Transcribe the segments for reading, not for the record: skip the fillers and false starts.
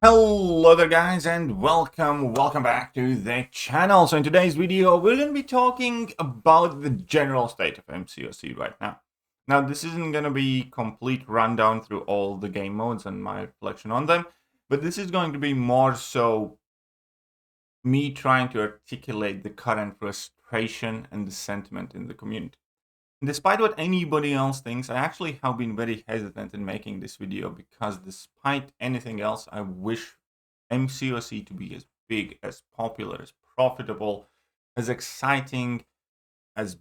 Hello there guys and welcome back to the channel. So in today's video we're going to be talking about the general state of MCOC right now. Now this isn't going to be complete rundown through all the game modes and my reflection on them, but this is going to be more so me trying to articulate the current frustration and the sentiment in the community. Despite what anybody else thinks, I actually have been very hesitant in making this video because despite anything else, I wish MCOC to be as big, as popular, as profitable, as exciting, as,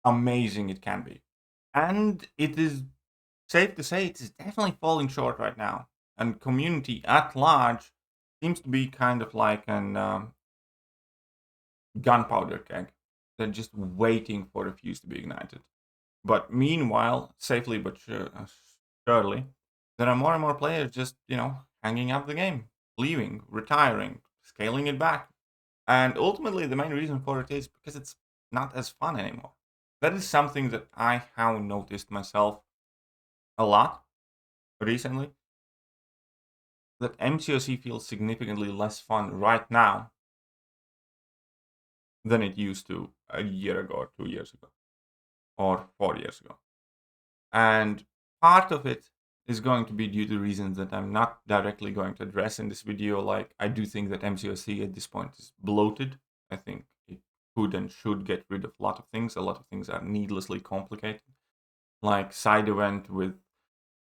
amazing it can be. And it is safe to say it is definitely falling short right now. And community at large seems to be kind of like an gunpowder keg. They're just waiting for the fuse to be ignited. But meanwhile, safely but surely, there are more and more players just, hanging up the game, leaving, retiring, scaling it back. And ultimately, the main reason for it is because it's not as fun anymore. That is something that I have noticed myself a lot recently. That MCOC feels significantly less fun right now than it used to a year ago, or 2 years ago, or 4 years ago. And part of it is going to be due to reasons that I'm not directly going to address in this video. Like, I do think that MCOC at this point is bloated. I think it could and should get rid of a lot of things. A lot of things are needlessly complicated. Like side event with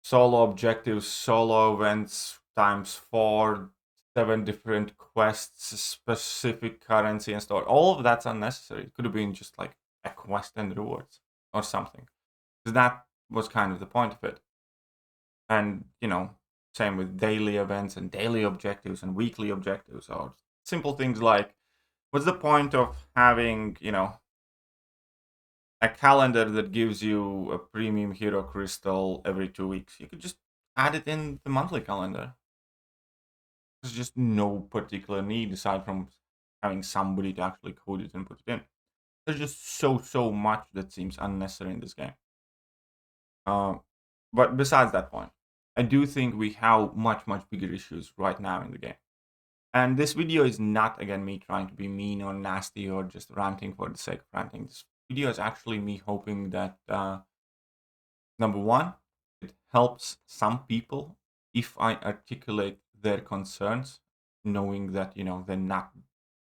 solo objectives, solo events times 4, 7 different quests, specific currency and stuff. All of that's unnecessary. It could have been just like a quest and rewards or something. Because that was kind of the point of it. And, same with daily events and daily objectives and weekly objectives, or simple things like, what's the point of having, a calendar that gives you a premium hero crystal every 2 weeks? You could just add it in the monthly calendar. There's just no particular need aside from having somebody to actually code it and put it in. There's just so much that seems unnecessary in this game. But besides that point, I do think we have much bigger issues right now in the game. And this video is not, again, me trying to be mean or nasty or just ranting for the sake of ranting. This video is actually me hoping that, number one, it helps some people if I articulate their concerns, knowing that, they're not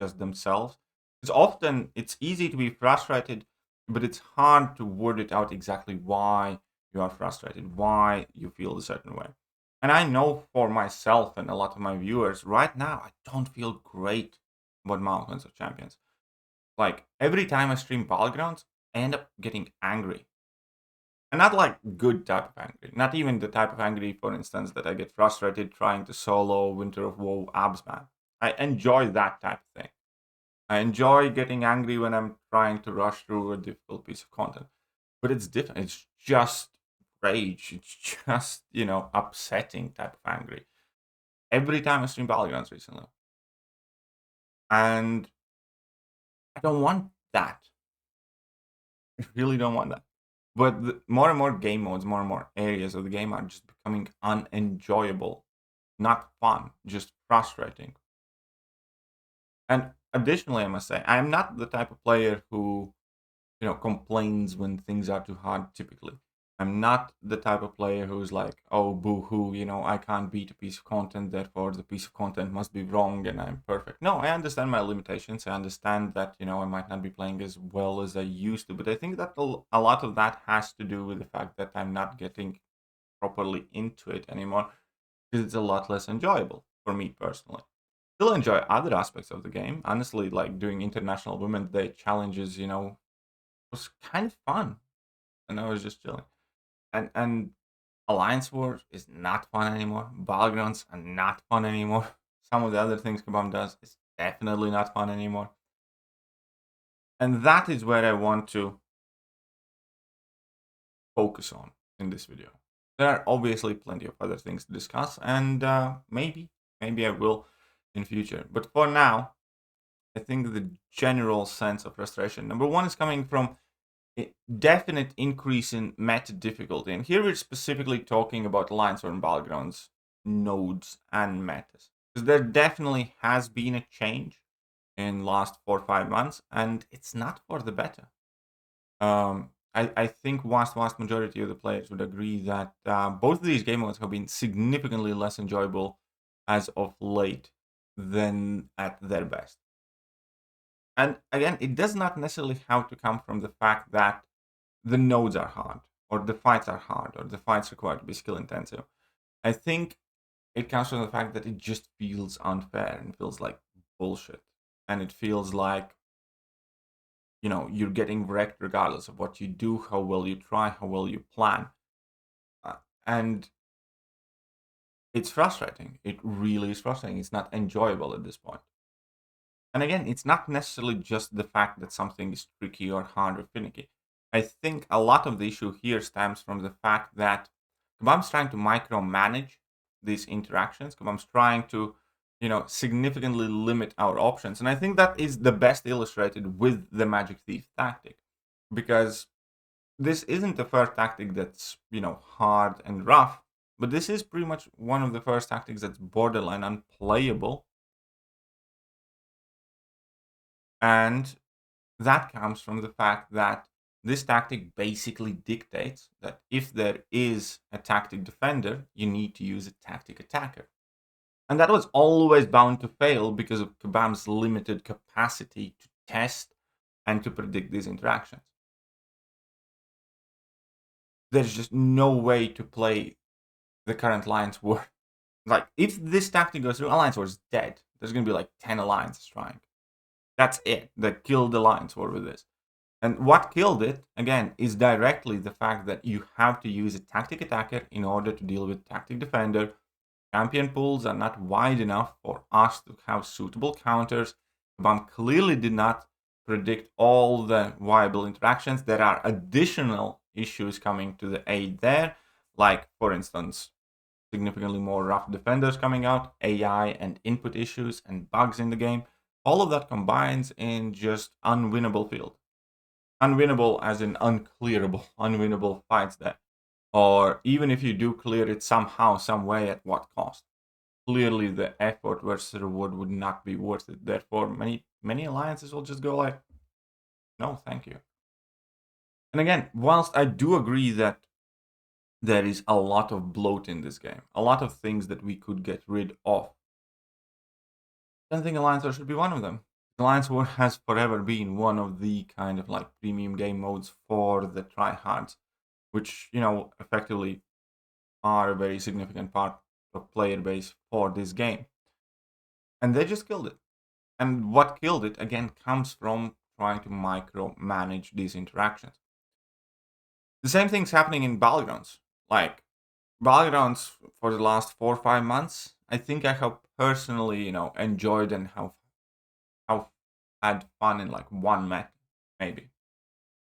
just themselves. Because often it's easy to be frustrated, but it's hard to word it out exactly why you are frustrated, why you feel a certain way. And I know for myself and a lot of my viewers, right now, I don't feel great about Mountains of Champions. Like, every time I stream Battlegrounds, I end up getting angry. And not like good type of angry. Not even the type of angry, for instance, that I get frustrated trying to solo Winter of Woe Absman. I enjoy that type of thing. I enjoy getting angry when I'm trying to rush through a difficult piece of content. But it's different. It's just rage. It's just, upsetting type of angry. Every time I stream Battlegrounds recently. And I don't want that. I really don't want that. But more and more game modes, more and more areas of the game are just becoming unenjoyable. Not fun, just frustrating. And additionally, I must say, I'm not the type of player who, complains when things are too hard, typically. I'm not the type of player who's like, oh, boo-hoo, I can't beat a piece of content, therefore the piece of content must be wrong and I'm perfect. No, I understand my limitations. I understand that, I might not be playing as well as I used to, but I think that a lot of that has to do with the fact that I'm not getting properly into it anymore, because it's a lot less enjoyable for me personally. Still enjoy other aspects of the game. Honestly, like doing International Women's Day challenges, was kind of fun. And I was just chilling. And Alliance Wars is not fun anymore. Battlegrounds are not fun anymore. Some of the other things Kabam does is definitely not fun anymore. And that is where I want to focus on in this video. There are obviously plenty of other things to discuss, and maybe I will in future. But for now, I think the general sense of frustration, number one, is coming from a definite increase in meta difficulty. And here we're specifically talking about Alliance War and Battlegrounds nodes and metas. Because there definitely has been a change in last 4 or 5 months, and it's not for the better. I think vast majority of the players would agree that both of these game modes have been significantly less enjoyable as of late than at their best. And again, it does not necessarily have to come from the fact that the nodes are hard, or the fights are hard, or the fights require to be skill intensive. I think it comes from the fact that it just feels unfair and feels like bullshit. And it feels like, you're getting wrecked regardless of what you do, how well you try, how well you plan. And it's frustrating. It really is frustrating. It's not enjoyable at this point. And again, it's not necessarily just the fact that something is tricky or hard or finicky. I think a lot of the issue here stems from the fact that Kabam's trying to micromanage these interactions. Kabam's trying to, significantly limit our options. And I think that is the best illustrated with the Magic Thief tactic. Because this isn't the first tactic that's, hard and rough, but this is pretty much one of the first tactics that's borderline unplayable. And that comes from the fact that this tactic basically dictates that if there is a tactic defender, you need to use a tactic attacker. And that was always bound to fail because of Kabam's limited capacity to test and to predict these interactions. There's just no way to play the current Alliance War. Like, if this tactic goes through, Alliance War is dead. There's going to be like 10 alliances trying. That's it. That killed Alliance War with this. And what killed it, again, is directly the fact that you have to use a tactic attacker in order to deal with tactic defender. Champion pools are not wide enough for us to have suitable counters. Kabam clearly did not predict all the viable interactions. There are additional issues coming to the aid there, like, for instance, significantly more rough defenders coming out, AI and input issues and bugs in the game. All of that combines in just unwinnable field. Unwinnable as in unclearable, unwinnable fights there. Or even if you do clear it somehow, some way, at what cost? Clearly the effort versus reward would not be worth it. Therefore, many alliances will just go like, no, thank you. And again, whilst I do agree that there is a lot of bloat in this game, a lot of things that we could get rid of, I don't think Alliance War should be one of them. Alliance War has forever been one of the kind of like premium game modes for the tryhards, which, effectively are a very significant part of player base for this game. And they just killed it. And what killed it, again, comes from trying to micromanage these interactions. The same thing's happening in Battlegrounds. Like, Battlegrounds for the last 4 or 5 months, I think I have personally, enjoyed and have had fun in like one match, maybe.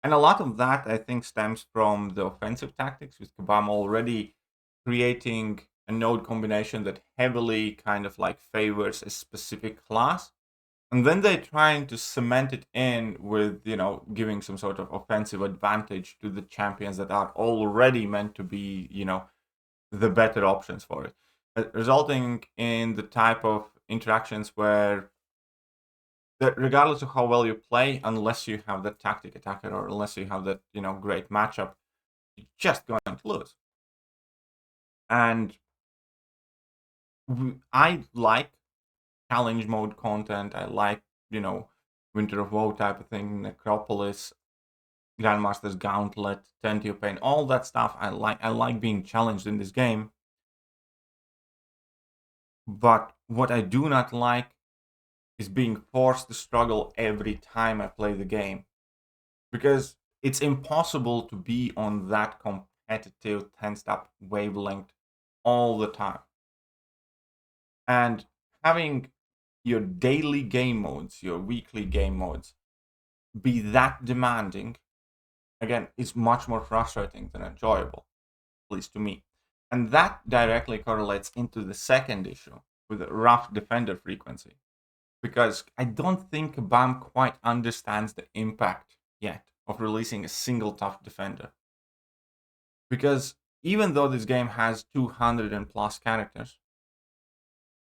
And a lot of that, I think, stems from the offensive tactics, with Kabam already creating a node combination that heavily kind of like favors a specific class. And then they're trying to cement it in with, giving some sort of offensive advantage to the champions that are already meant to be, the better options for it. Resulting in the type of interactions where, regardless of how well you play, unless you have that tactic attacker or unless you have that, great matchup, you're just going to lose. And I like challenge mode content. I like, Winter of Woe type of thing, Necropolis, Grandmaster's Gauntlet, Tentio Pain, all that stuff. I like being challenged in this game. But what I do not like is being forced to struggle every time I play the game. Because it's impossible to be on that competitive tensed up wavelength all the time. And having your daily game modes, your weekly game modes, be that demanding, again, is much more frustrating than enjoyable, at least to me. And that directly correlates into the second issue with the rough defender frequency. Because I don't think BAM quite understands the impact yet of releasing a single tough defender. Because even though this game has 200 and plus characters,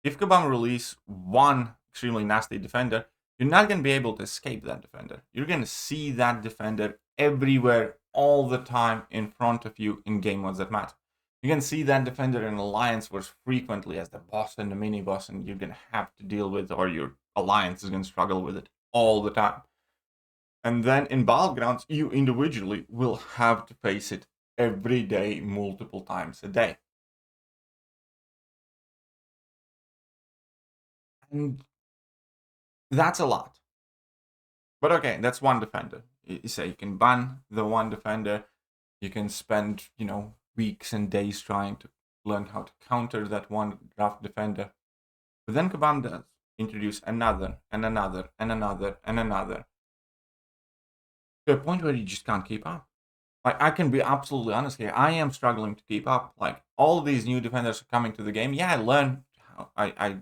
if Kabam release one extremely nasty defender, you're not going to be able to escape that defender. You're going to see that defender everywhere, all the time, in front of you in game modes that matter. You can see that defender in Alliance Wars frequently as the boss and the mini boss, and you're going to have to deal with, or your Alliance is going to struggle with it all the time. And then in Battlegrounds, you individually will have to face it every day, multiple times a day. And that's a lot. But okay, that's one defender. You say you can ban the one defender. You can spend, weeks and days trying to learn how to counter that one draft defender. But then Kabam does introduce another and another and another and another, to a point where you just can't keep up. Like, I can be absolutely honest here. I am struggling to keep up. Like, all of these new defenders are coming to the game. Yeah, I learn how I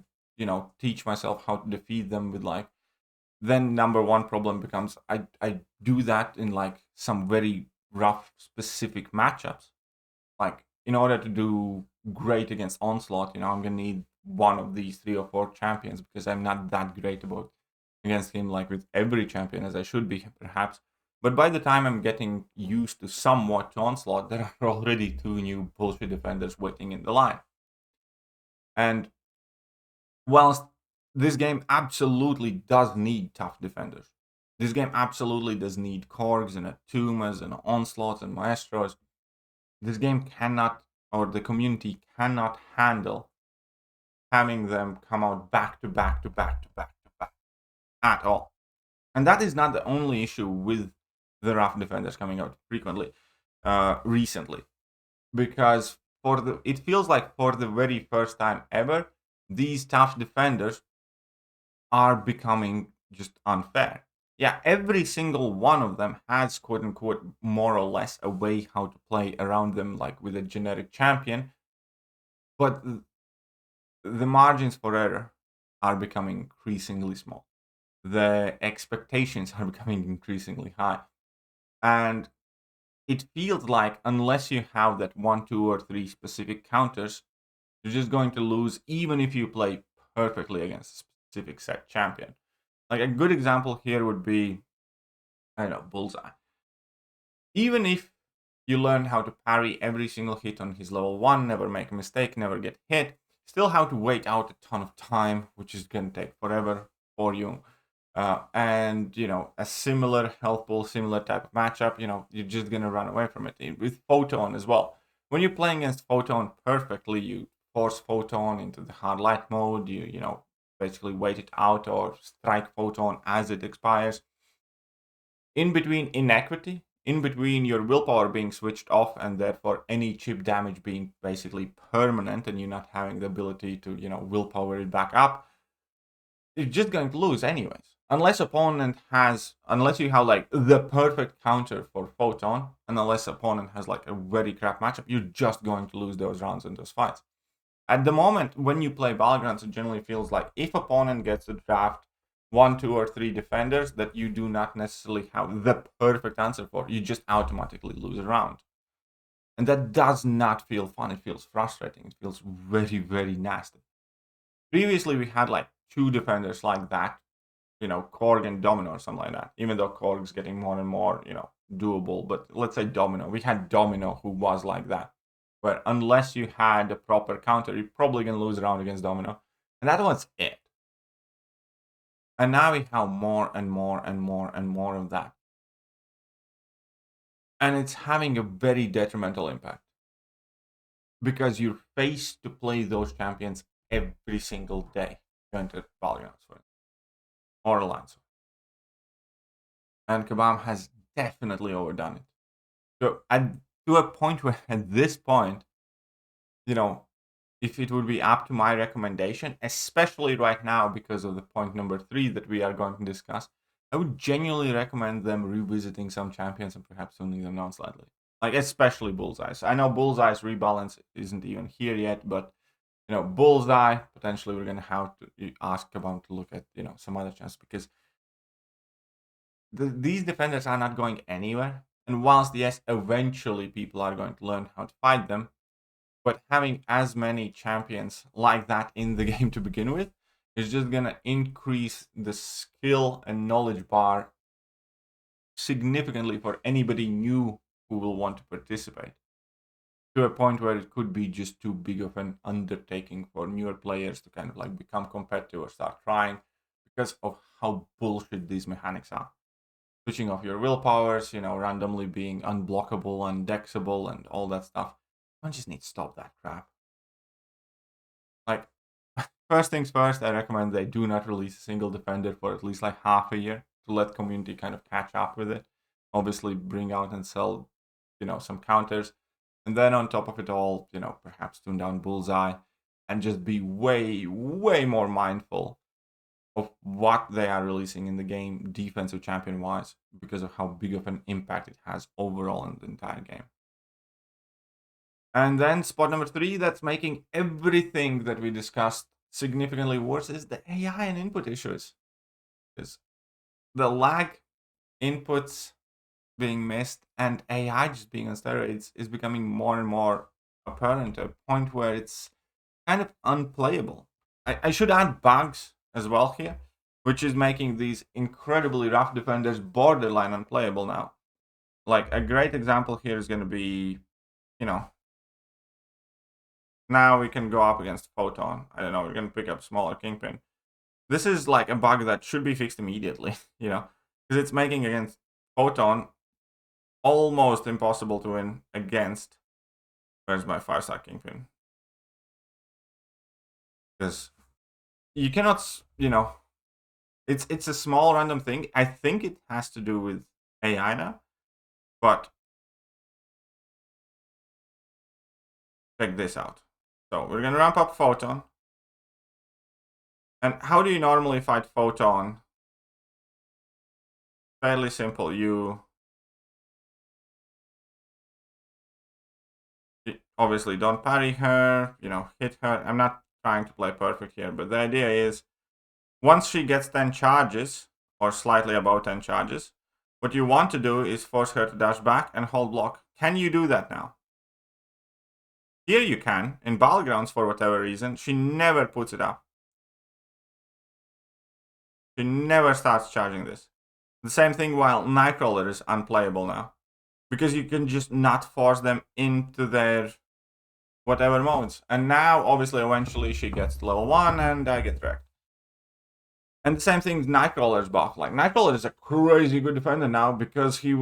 teach myself how to defeat them with, like, then number one problem becomes I do that in, like, some very rough specific matchups. Like, in order to do great against Onslaught, I'm gonna need one of these 3 or 4 champions, because I'm not that great against him, like with every champion, as I should be, perhaps. But by the time I'm getting used to somewhat to Onslaught, there are already 2 new bullshit defenders waiting in the line. And whilst this game absolutely does need tough defenders, this game absolutely does need Korgs and Atumas and Onslaughts and Maestros, this game cannot, or the community cannot handle having them come out back to back to back to back to back at all. And that is not the only issue with the rough defenders coming out frequently recently, because it feels like for the very first time ever, these tough defenders are becoming just unfair. Yeah, every single one of them has, quote unquote, more or less a way how to play around them, like with a generic champion, but the margins for error are becoming increasingly small. The expectations are becoming increasingly high. And it feels like unless you have that 1, 2, or 3 specific counters, you're just going to lose, even if you play perfectly against a specific set champion. Like, a good example here would be, I don't know, Bullseye. Even if you learn how to parry every single hit on his level 1, never make a mistake, never get hit, still have to wait out a ton of time, which is going to take forever for you. And, a similar health pool, similar type of matchup, you're just going to run away from it. With Photon as well. When you're playing against Photon perfectly, you force Photon into the hard light mode, you basically wait it out or strike Photon as it expires. In between inequity, in between your willpower being switched off and therefore any chip damage being basically permanent and you not having the ability to, willpower it back up, you're just going to lose anyways. Unless you have like the perfect counter for Photon, and unless opponent has like a very crap matchup, you're just going to lose those rounds and those fights. At the moment, when you play Battlegrounds, it generally feels like if opponent gets to draft 1, 2, or 3 defenders that you do not necessarily have the perfect answer for, you just automatically lose a round. And that does not feel fun. It feels frustrating. It feels very, very nasty. Previously, we had like 2 defenders like that, Korg and Domino or something like that, even though Korg's getting more and more, doable. But let's say Domino. We had Domino who was like that, where unless you had a proper counter, you're probably going to lose a round against Domino. And that was it. And now we have more and more and more and more of that. And it's having a very detrimental impact, because you're faced to play those champions every single day going to Battlegrounds or Alliance. And Kabam has definitely overdone it. So to a point where at this point, if it would be up to my recommendation, especially right now because of the point number 3 that we are going to discuss, I would genuinely recommend them revisiting some champions and perhaps tuning them down slightly. Like, especially Bullseye. So I know Bullseye's rebalance isn't even here yet, but Bullseye, potentially we're going to have to ask Kabam to look at, some other champs, because these defenders are not going anywhere. And whilst, yes, eventually people are going to learn how to fight them, but having as many champions like that in the game to begin with is just going to increase the skill and knowledge bar significantly for anybody new who will want to participate, to a point where it could be just too big of an undertaking for newer players to kind of like become competitive or start trying, because of how bullshit these mechanics are. Switching off your willpowers, randomly being unblockable, undexable, and all that stuff. I just need to stop that crap. Like, first things first, I recommend they do not release a single defender for at least like half a year to let community kind of catch up with it. Obviously, bring out and sell, some counters. And then on top of it all, perhaps tune down Bullseye and just be way, way more mindful of what they are releasing in the game, defensive champion wise, because of how big of an impact it has overall in the entire game. And then spot number 3, that's making everything that we discussed significantly worse, is the AI and input issues. Because the lag, inputs being missed, and AI just being on steroids is becoming more and more apparent, to a point where it's kind of unplayable. I should add bugs as well here, which is making these incredibly rough defenders borderline unplayable now. Like, a great example here is going to be, now we can go up against Photon. I don't know, we're going to pick up smaller Kingpin. This is like a bug that should be fixed immediately, because it's making against Photon almost impossible to win against. Where's my 5-star Kingpin? Because you cannot, it's a small random thing. I think it has to do with AI now, but check this out. So we're going to ramp up Photon. And how do you normally fight Photon? Fairly simple. You obviously don't parry her, hit her. I'm not trying to play perfect here, but the idea is, once she gets 10 charges, or slightly above 10 charges, what you want to do is force her to dash back and hold block. Can you do that now? Here you can. In Battlegrounds, for whatever reason, she never puts it up. She never starts charging this. The same thing while Nightcrawler is unplayable now, because you can just not force them into their whatever modes. And now, obviously, eventually she gets to level 1 and I get wrecked. And the same thing with Nightcrawler's buff. Like, Nightcrawler is a crazy good defender now because he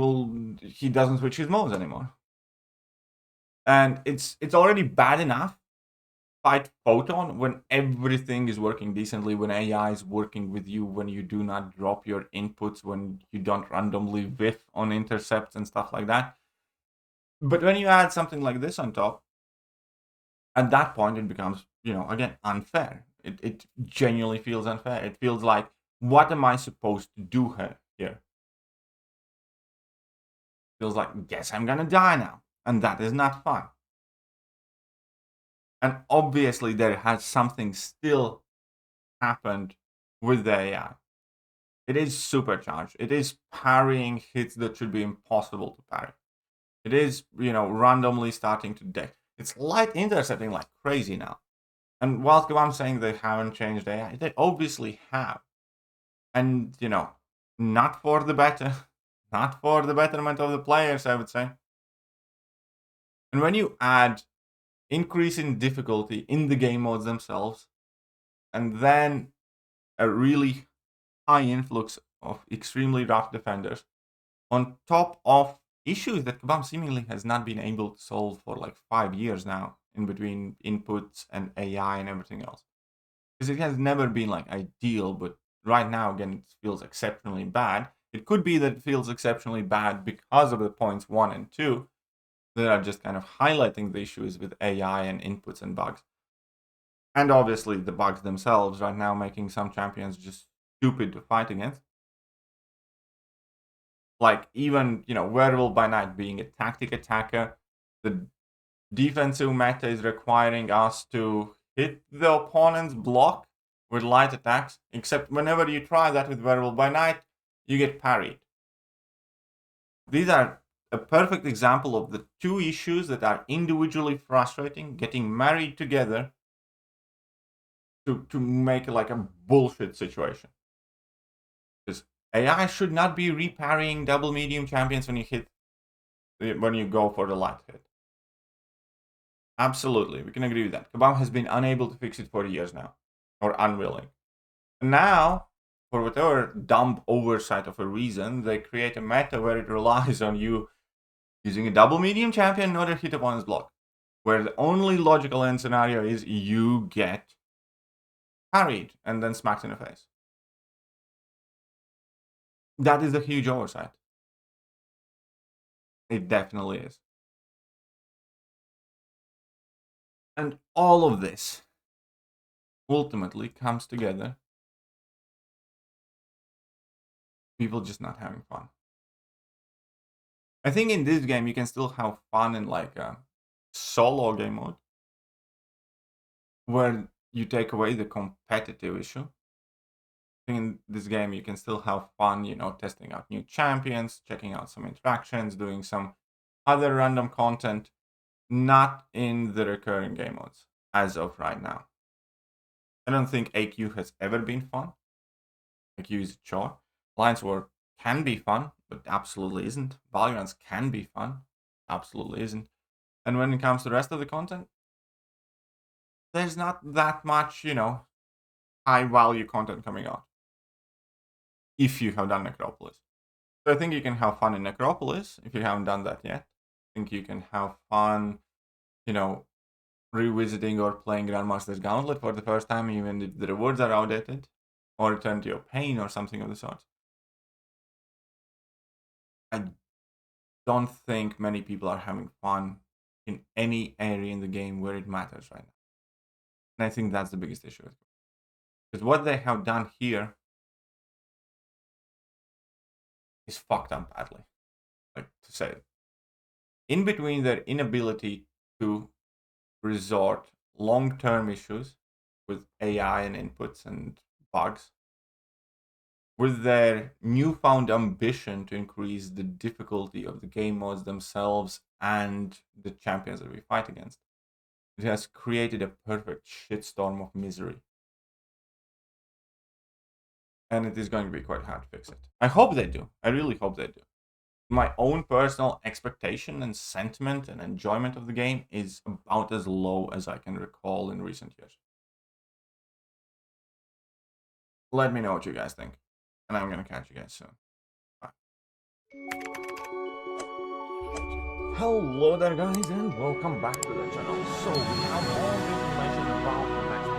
doesn't switch his modes anymore. And it's already bad enough fight Photon when everything is working decently, when AI is working with you, when you do not drop your inputs, when you don't randomly whiff on intercepts and stuff like that. But when you add something like this on top, at that point it becomes, again, unfair. It genuinely feels unfair. It feels like, what am I supposed to do here? Feels like, guess I'm gonna die now. And that is not fun. And obviously there has something still happened with the AI. It is supercharged. It is parrying hits that should be impossible to parry. It is, randomly starting to deck. It's light intercepting like crazy now. And whilst I'm saying they haven't changed AI, they obviously have. And, not for the better. Not for the betterment of the players, I would say. And when you add increase in difficulty in the game modes themselves, and then a really high influx of extremely rough defenders, on top of issues that Kabam seemingly has not been able to solve for like 5 years now, in between inputs and AI and everything else. Because it has never been like ideal, but right now, again, it feels exceptionally bad. It could be that it feels exceptionally bad because of the points 1 and 2 that are just kind of highlighting the issues with AI and inputs and bugs. And obviously the bugs themselves right now making some champions just stupid to fight against. Like, even, Werewolf by Night being a tactic attacker, the defensive meta is requiring us to hit the opponent's block with light attacks, except whenever you try that with Werewolf by Night, you get parried. These are a perfect example of the two issues that are individually frustrating getting married together to make like a bullshit situation. Because AI should not be reparrying double medium champions when you go for the light hit. Absolutely, we can agree with that. Kabam has been unable to fix it for years now, or unwilling. And now, for whatever dumb oversight of a reason, they create a meta where it relies on you using a double medium champion in order to hit opponent's block, where the only logical end scenario is you get parried and then smacked in the face. That is a huge oversight. It definitely is. And all of this ultimately comes together. People just not having fun. I think in this game you can still have fun in like a solo game mode, where you take away the competitive issue. I think in this game you can still have fun, testing out new champions, checking out some interactions, doing some other random content, not in the recurring game modes as of right now. I don't think AQ has ever been fun. AQ is a chore. Alliance War can be fun, but absolutely isn't. Valorant can be fun, absolutely isn't. And when it comes to the rest of the content, there's not that much, high value content coming out. If you have done Necropolis. So I think you can have fun in Necropolis if you haven't done that yet. I think you can have fun, revisiting or playing Grandmaster's Gauntlet for the first time, even if the rewards are outdated, or Return to Your Pain or something of the sort. I don't think many people are having fun in any area in the game where it matters right now. And I think that's the biggest issue. Because what they have done here is fucked up badly. Like to say it. In between their inability to resort long-term issues with AI and inputs and bugs, with their newfound ambition to increase the difficulty of the game modes themselves and the champions that we fight against, it has created a perfect shitstorm of misery. And it is going to be quite hard to fix it. I hope they do. I really hope they do. My own personal expectation and sentiment and enjoyment of the game is about as low as I can recall in recent years. Let me know what you guys think. And I'm going to catch you guys soon. Bye. Hello there guys and welcome back to the channel. So we have all the information about the next